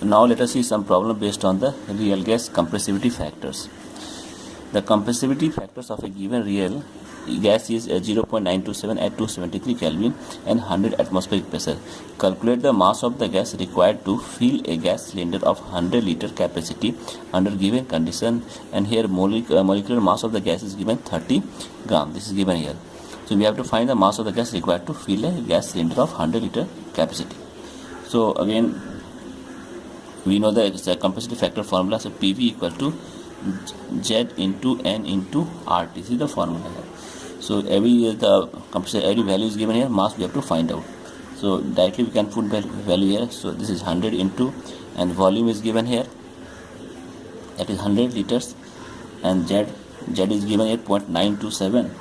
now let us see some problem based on the real gas compressivity factors. The compressivity factors of a given real gas is 0.927 at 273 Kelvin and 100 atmospheric pressure. Calculate the mass of the gas required to fill a gas cylinder of 100 liter capacity under given condition, and here molecular mass of the gas is given 30 gram. This is given here. So we have to find the mass of the gas required to fill a gas cylinder of 100 liter capacity. So again, we know the compressivity factor formula. So PV equal to Z into N into RT. This is the formula here. So every value is given here, mass we have to find out. So directly we can put value here. So this is 100 into, and volume is given here, that is 100 liters, and Z is given here 0.927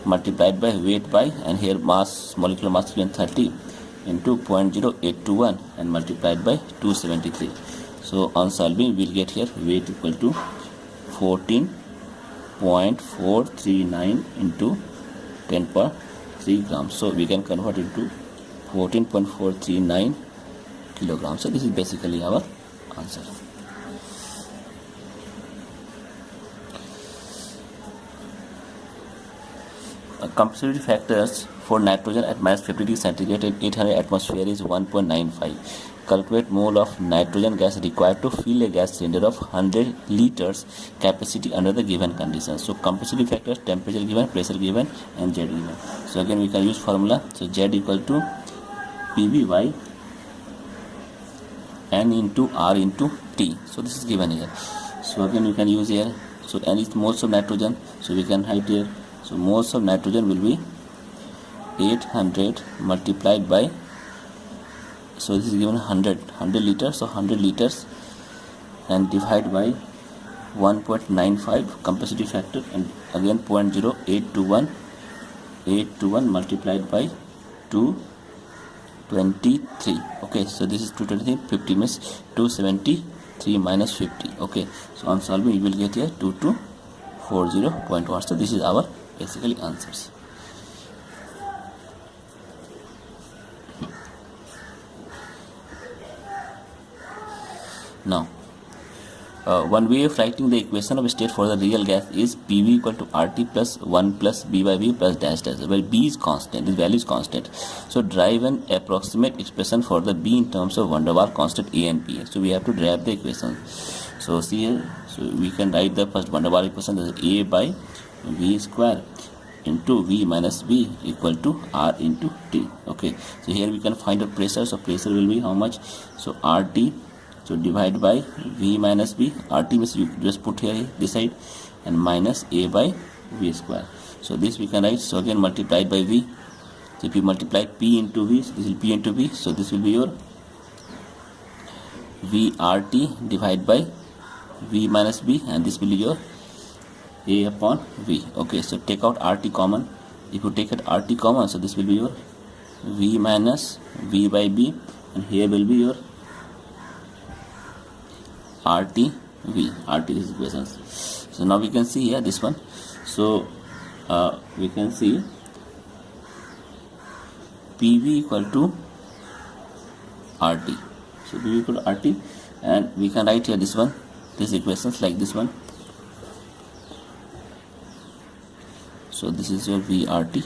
multiplied by weight by, and here mass, molecular mass given 30 into 0.0821 and multiplied by 273. So on solving we will get here weight equal to 14.439 into 10 per 3 grams. So we can convert it to 14.439 kilograms. So this is basically our answer. Compressivity factors for nitrogen at minus 50 degree centigrade and 800 atmosphere is 1.95. Calculate mole of nitrogen gas required to fill a gas cylinder of 100 liters capacity under the given conditions. So compressivity factors, temperature given, pressure given, and Z given. So again we can use formula. So Z equal to PV by N into R into T. So this is given here. So again we can use here. So N is moles of nitrogen. So we can write here. So moles of nitrogen will be 800 multiplied by, so this is given 100 liters, so 100 liters, and divide by 1.95 compressivity factor, and again 0.0821 multiplied by 223. Okay, so this is 223, 50 means 273 minus 50. Okay, so on solving you will get here 2240.1. So this is our basically answers. Now one way of writing the equation of state for the real gas is PV equal to RT plus 1 plus B by V plus dash dash, where B is constant, this value is constant. So derive an approximate expression for the B in terms of van der Waals constant A and P. So we have to derive the equation. So see here, so we can write the first van der Waals equation, that is A by V square into V minus V equal to R into T. Okay, so here we can find out pressure. So pressure will be how much? So RT, so divide by V minus V. RT means you just put here this side, and minus A by V square. So this we can write. So again multiplied by V. So if you multiply P into V, so this will P into V. So this will be your V RT divided by V minus V, and this will be your A upon V. Okay, so take out RT common. If you take it RT common, so this will be your V minus V by B, and here will be your RT V. RT is equations. So now we can see here this one. So we can see PV equal to RT. So PV equal to RT, and we can write here this one, these equations like this one. So this is your VRT.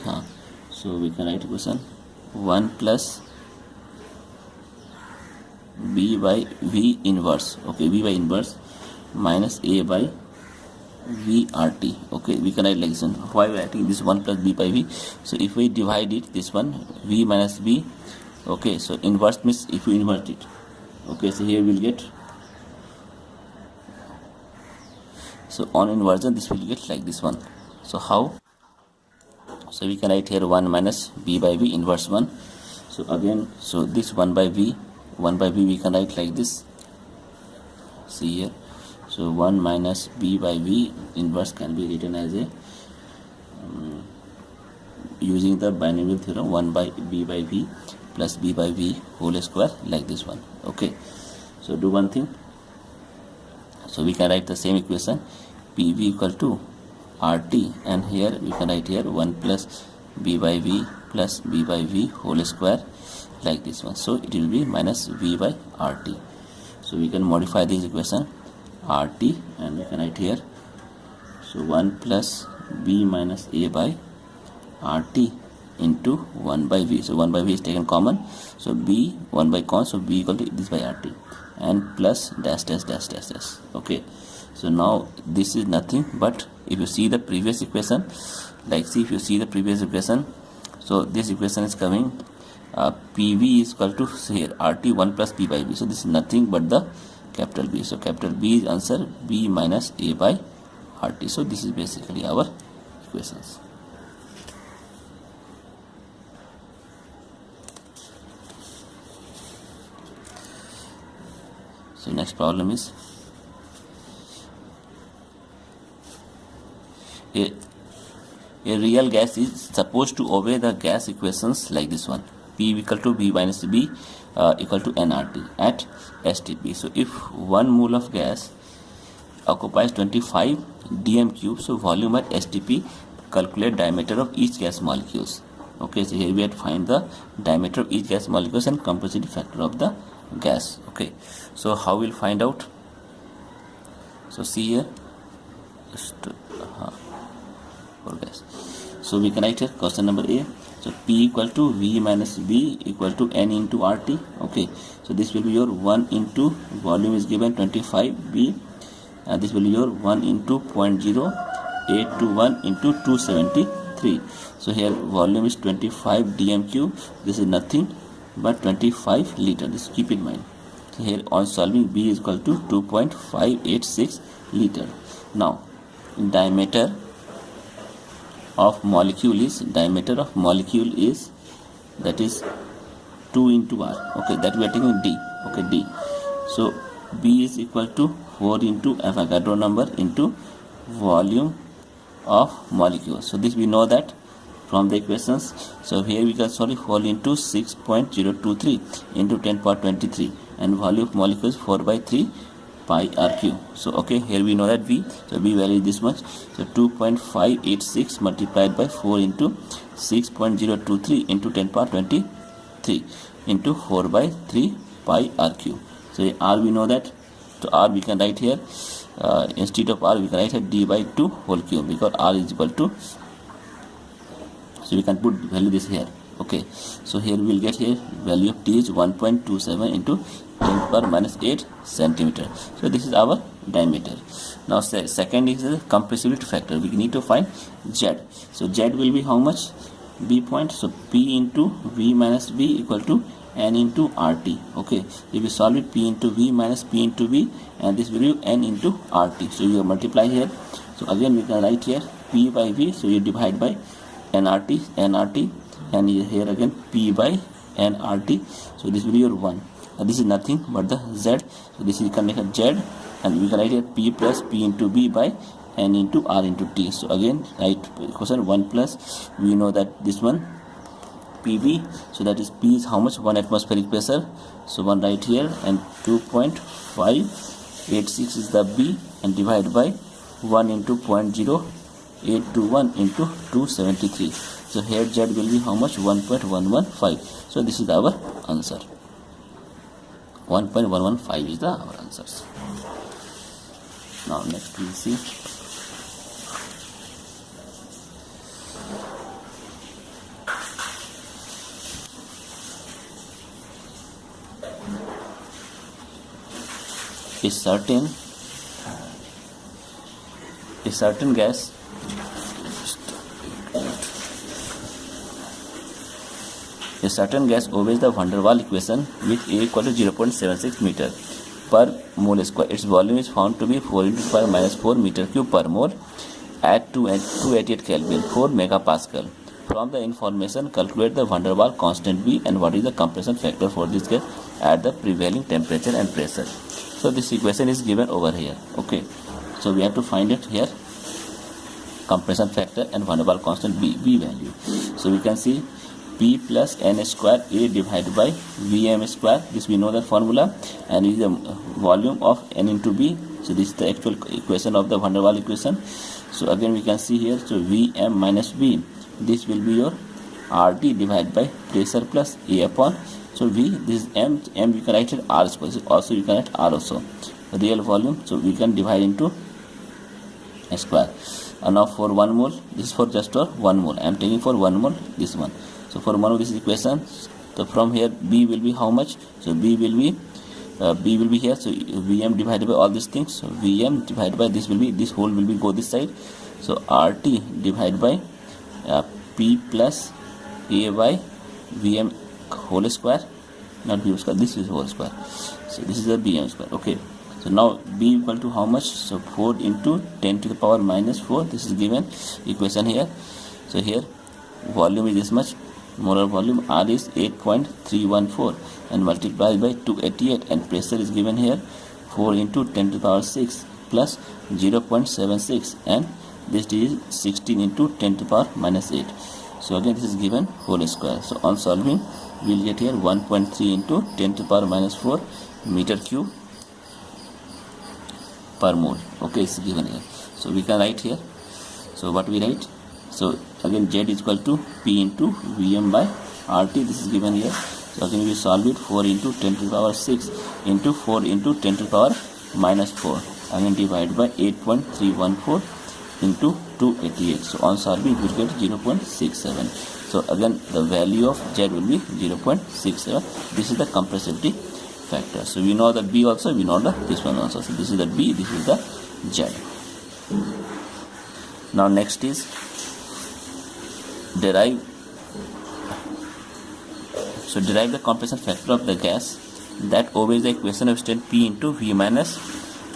So we can write equation 1 plus B by V inverse. Okay, V by inverse minus A by VRT. Okay, we can write like this one. Why we are writing this 1 plus B by V? So if we divide it, this one V minus B. Okay, so inverse means if you invert it. Okay, so here we will get, so on inversion this will get like this one. So how? So we can write here 1 minus B by V inverse 1. So again, so this 1 by V we can write like this. See here. So 1 minus B by V inverse can be written as a using the binomial theorem, 1 by B by V plus B by V whole square, like this one. Okay, so do one thing. So we can write the same equation, PV equal to RT, and here we can write here 1 plus B by V plus B by V whole square, like this one. So it will be minus V by RT. So we can modify this equation RT, and we can write here, so 1 plus B minus A by RT into 1 by V. So 1 by V is taken common, so B 1 by con, so B equal to this by RT, and plus dash dash dash dash dash. Okay, so now this is nothing but, if you see the previous equation, like see, if you see the previous equation, so this equation is coming PV is equal to, say here, RT 1 plus P by B. So this is nothing but the capital B. So capital B is answer B minus A by RT. So this is basically our equations. So next problem is, a real gas is supposed to obey the gas equations like this one: P equal to B minus B equal to nRT at STP. So if 1 mole of gas occupies 25 dm cube, so volume at STP, calculate diameter of each gas molecules. Okay, so here we have to find the diameter of each gas molecules and compressibility factor of the gas. Okay, so how we'll find out? So see here, for gas. So we can write here question number A. So P equal to V minus B equal to N into RT. Okay, so this will be your 1 into volume is given 25 B, and this will be your 1 into 0.0821 into 273. So here volume is 25 dm cube. This is nothing but 25 liter. This keep in mind. So here on solving, B is equal to 2.586 liter. Now diameter of molecule is, that is 2 into R. Okay, that we are taking D. Okay, D. So B is equal to 4 into Avogadro number into volume of molecule. So this we know that from the equations. So here we can solve 4 into 6.023 into 10 power 23, and volume of molecule is 4 by 3 pi RQ. So okay, here we know that V, so V value is this much. So 2.586 multiplied by 4 into 6.023 into 10 power 23 into 4 by 3 pi RQ. So R we know that, so R we can write here, instead of R we can write here D by 2 whole cube, because R is equal to, so we can put value this here. Okay, so here we will get here value of T is 1.27 into 10 power minus 8 centimeter. So this is our diameter. Now second is the compressibility factor. We need to find Z. So Z will be how much? B point. So P into V minus B equal to N into RT. Okay, if we solve it, P into V minus P into V, and this will be N into RT. So you multiply here. So again we can write here P by V. So you divide by nRT, and here again P by nRT. So this will be your 1. This is nothing but the Z. So this is, you can make a Z, and we can write here P plus P into B by N into R into T. So again write question 1 plus, we know that this one PV, so that is P is how much? 1 atmospheric pressure. So 1 right here, and 2.586 is the B, and divide by 1 into 0.0821 into 273. So here Z will be how much? 1.115. So this is our answer. 1.115 is our answers. Now next we will see a certain gas obeys the van der Waals equation with A equal to 0.76 meter per mole square. Its volume is found to be 4 into 10 minus 4 meter cube per mole at 288 Kelvin, 4 megapascal. From the information, calculate the van der Waals constant V and what is the compression factor for this gas at the prevailing temperature and pressure. So this equation is given over here. Okay, so we have to find it here, compression factor and van der Waals constant V value. So we can see P plus N square A divided by Vm square. This we know the formula, and is the volume of N into B. So this is the actual equation of the van der Waals equation. So again we can see here, so Vm minus B, this will be your RT divided by pressure plus A upon, so V, this is M we can write it R square, also you can write R also, real volume, so we can divide into a square. And now for 1 mole, this is for just for 1 mole, I am taking for 1 mole this one. So for 1 mole this equation, so from here B will be how much, so B will be here, so Vm divided by all these things, so Vm divided by this will be, this whole will be go this side, so RT divided by P plus A by Vm whole square, not B square, this is whole square, so this is the Bm square. Okay, so now B equal to how much, so 4 into 10 to the power minus 4, this is given equation here. So here volume is this much, molar volume, R is 8.314 and multiplied by 288, and pressure is given here 4 into 10 to the power 6 plus 0.76, and this is 16 into 10 to the power minus 8. So again this is given whole square. So on solving we will get here 1.3 into 10 to the power minus 4 meter cube per mole. Okay, it's given here. So we can write here. So what we write? So again Z is equal to P into Vm by RT. This is given here. So again we solve it, 4 into 10 to the power 6 into 4 into 10 to the power minus 4. Again divide by 8.314 into 288. So on solving we will get 0.67. So again the value of Z will be 0.67. This is the compressibility factor. So we know the B also, we know the this one also. So this is the B, this is the Z. Now next is derive the compression factor of the gas that obeys the equation of state P into V minus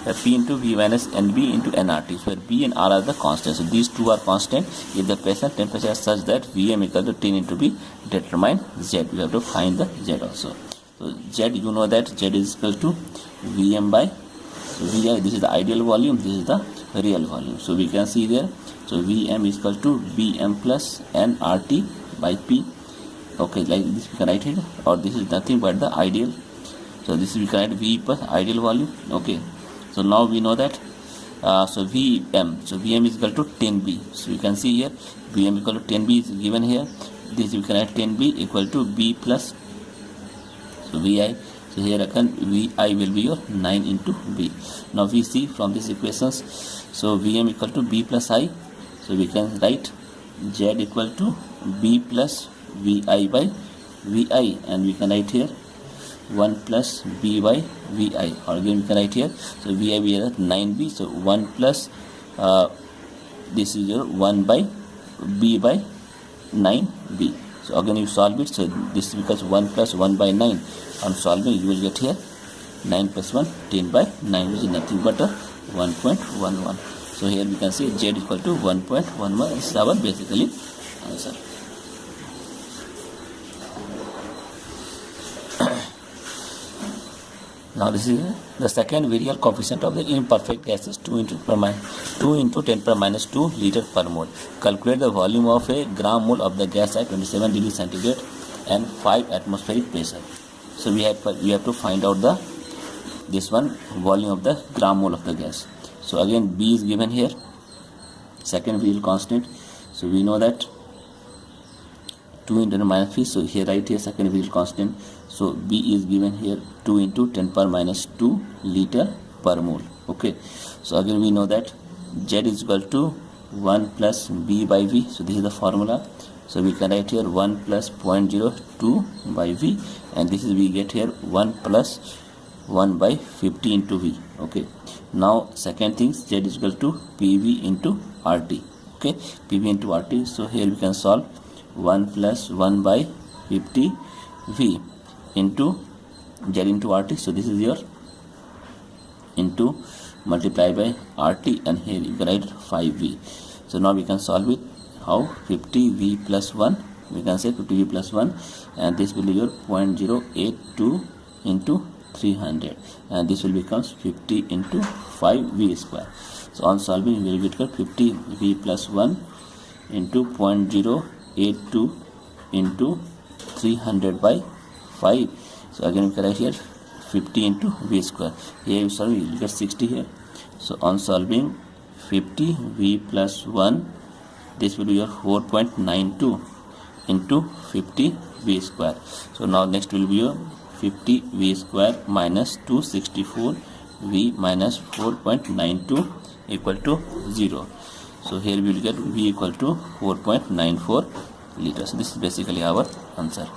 NB into nRT, where B and R are the constants. So these two are constant. If the pressure temperature is such that Vm equal to 10 into B, determine Z. We have to find the Z also. So Z, you know that Z is equal to Vm by Vi. This is the ideal volume, this is the real volume. So we can see there. So Vm is equal to Vm plus nRT by P. Okay, like this we can write it, or this is nothing but the ideal. So this we can write V plus ideal volume. Okay. So now we know that so Vm is equal to 10B. So you can see here Vm equal to 10B is given here. This we can write 10B equal to B plus so Vi. So here again Vi will be your 9 into B. Now we see from these equations, so Vm equal to B plus I. So we can write Z equal to B plus Vi by Vi, and we can write here 1 plus B by Vi, or again we can write here, so Vi we are at 9B, so 1 plus this is your 1 by B by 9B. So again you solve it, so this becomes 1 plus 1 by 9. On solving you will get here 9 plus 1, 10 by 9, which is nothing but a 1.11. So here we can see Z equal to 1.11. This is our basically answer. Now this is the second virial coefficient of the imperfect gases, 2 into 10 per minus 2 liter per mole. Calculate the volume of a gram mole of the gas at 27 degrees centigrade and 5 atmospheric pressure. So we have to find out this one volume of the gram mole of the gas. So again B is given here, second virial constant. So we know that 2 into 10 minus 3. So here right here second virial constant. So B is given here 2 into 10 per minus 2 liter per mole. Okay. So again we know that Z is equal to 1 plus B by V. So this is the formula. So we can write here 1 plus 0.02 by V, and this is we get here 1 plus 1 by 50 into V. Okay. Now second thing, Z is equal to PV into RT. Okay. PV into RT. So here we can solve 1 plus 1 by 50 V into Z into RT. So this is your into multiply by RT, and here you can write 5V. So now we can solve it. How? 50V plus 1. We can say 50V plus 1, and this will be your 0.082 into 300, and this will becomes 50 into 5V square. So on solving we will get 50V plus 1 into 0.082 into 300 by 5. So again we can write here 50 into V square. Here you solve, you will get 60 here. So on solving 50V plus 1, this will be your 4.92 into 50 V square. So now next will be 50 V square minus 264 V minus 4.92 equal to 0. So here we will get V equal to 4.94 liters. This is basically our answer.